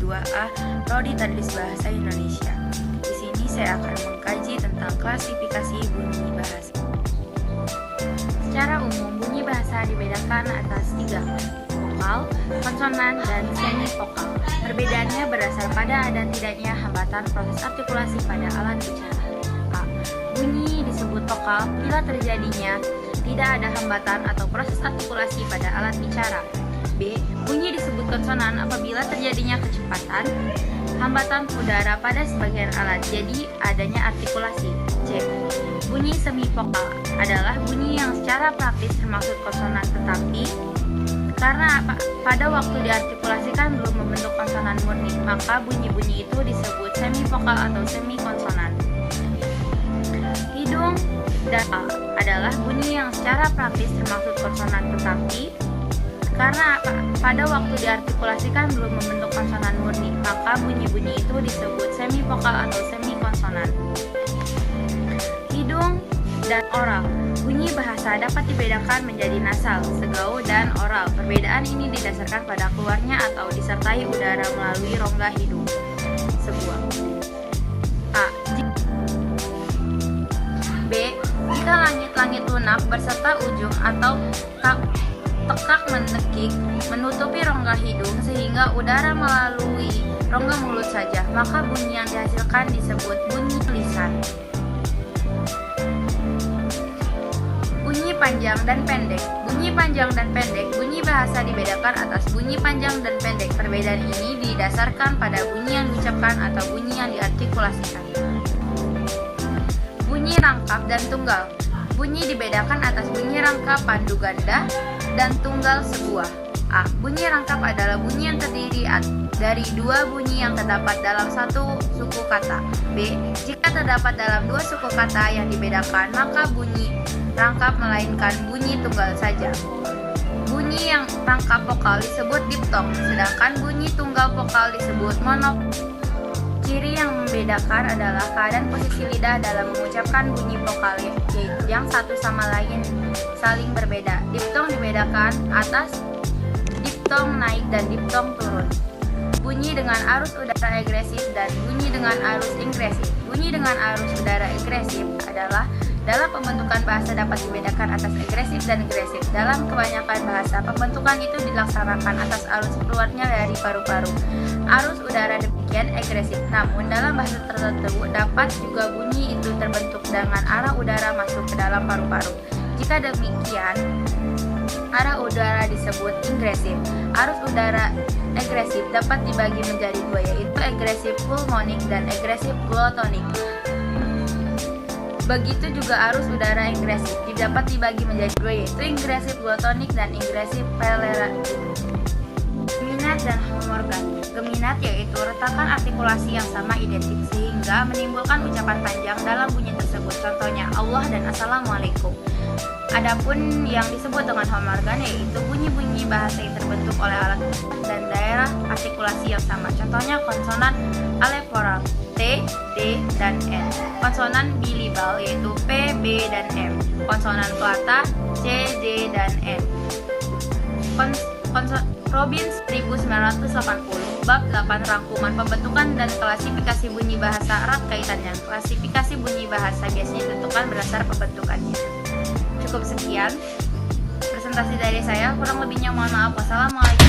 Mahasiswa A, Prodi Tadris Bahasa Indonesia. Di sini saya akan mengkaji tentang klasifikasi bunyi bahasa. Secara umum, bunyi bahasa dibedakan atas 3 vokal, konsonan, dan semi-vokal. Perbedaannya berdasar pada ada tidaknya hambatan proses artikulasi pada alat bicara. A. Bunyi disebut vokal bila terjadinya tidak ada hambatan atau proses artikulasi pada alat bicara. B. Bunyi disebut konsonan apabila terjadinya kecepatan, hambatan udara pada sebagian alat, jadi adanya artikulasi. C. Bunyi semi-vokal adalah bunyi yang secara praktis termasuk konsonan tetapi karena pada waktu diartikulasikan belum membentuk konsonan murni, maka bunyi-bunyi itu disebut semi-vokal atau semi-konsonan. Hidung dan A adalah bunyi yang secara praktis termasuk konsonan tetapi karena pada waktu diartikulasikan belum membentuk konsonan murni, maka bunyi-bunyi itu disebut semi-vokal atau semi-konsonan. Hidung dan oral. Bunyi bahasa dapat dibedakan menjadi nasal, segau, dan oral. Perbedaan ini didasarkan pada keluarnya atau disertai udara melalui rongga hidung sebuah. A. B. Jika langit-langit lunak berserta ujung atau tekak menekik menutupi rongga hidung sehingga udara melalui rongga mulut saja, maka bunyi yang dihasilkan disebut bunyi lisan. Bunyi panjang dan pendek. Bunyi panjang dan pendek. Bunyi bahasa dibedakan atas bunyi panjang dan pendek. Perbedaan ini didasarkan pada bunyi yang diucapkan atau bunyi yang diartikulasikan. Bunyi rangkap dan tunggal. Bunyi dibedakan atas bunyi rangkap pandu ganda dan tunggal sebuah. A. Bunyi rangkap adalah bunyi yang terdiri dari 2 bunyi yang terdapat dalam satu suku kata. B. Jika terdapat dalam 2 suku kata yang dibedakan, maka bunyi rangkap melainkan bunyi tunggal saja. Bunyi yang rangkap vokal disebut diftong, sedangkan bunyi tunggal vokal disebut monofon. Ciri yang membedakan adalah keadaan posisi lidah dalam mengucapkan bunyi vokal, yaitu yang satu sama lain saling berbeda. Diftong dibedakan atas diftong naik dan diftong turun. Bunyi dengan arus udara agresif dan bunyi dengan arus ingresif. Bunyi dengan arus udara agresif adalah dalam pembentukan bahasa dapat dibedakan atas agresif dan agresif. Dalam kebanyakan bahasa, pembentukan itu dilaksanakan atas arus keluarnya dari paru-paru. Arus udara demikian agresif, namun dalam bahasa tertentu dapat juga bunyi itu terbentuk dengan arah udara masuk ke dalam paru-paru. Jika demikian, arah udara disebut ingresif. Arus udara agresif dapat dibagi menjadi 2, yaitu agresif pulmonik dan agresif glotonik. Begitu juga arus udara ingresif dapat dibagi menjadi 2, yaitu ingresif glotonik dan ingresif pleural. Geminat dan homorgan. Geminat yaitu retakan artikulasi yang sama identik sehingga menimbulkan ucapan panjang dalam bunyi tersebut. Contohnya Allah dan Assalamualaikum. Adapun yang disebut dengan homorgan yaitu bunyi-bunyi bahasa yang terbentuk oleh alat dan daerah artikulasi yang sama. Contohnya konsonan alevoral T, D, dan N. Konsonan bilibal yaitu P, B, dan M. Konsonan pelata C, D, dan N. Robbins 1980 bab 8 rangkuman pembentukan dan klasifikasi bunyi bahasa erat kaitannya. Klasifikasi bunyi bahasa biasanya ditentukan berdasar pembentukannya. Cukup sekian presentasi dari saya, kurang lebihnya mohon maaf. Wassalamualaikum.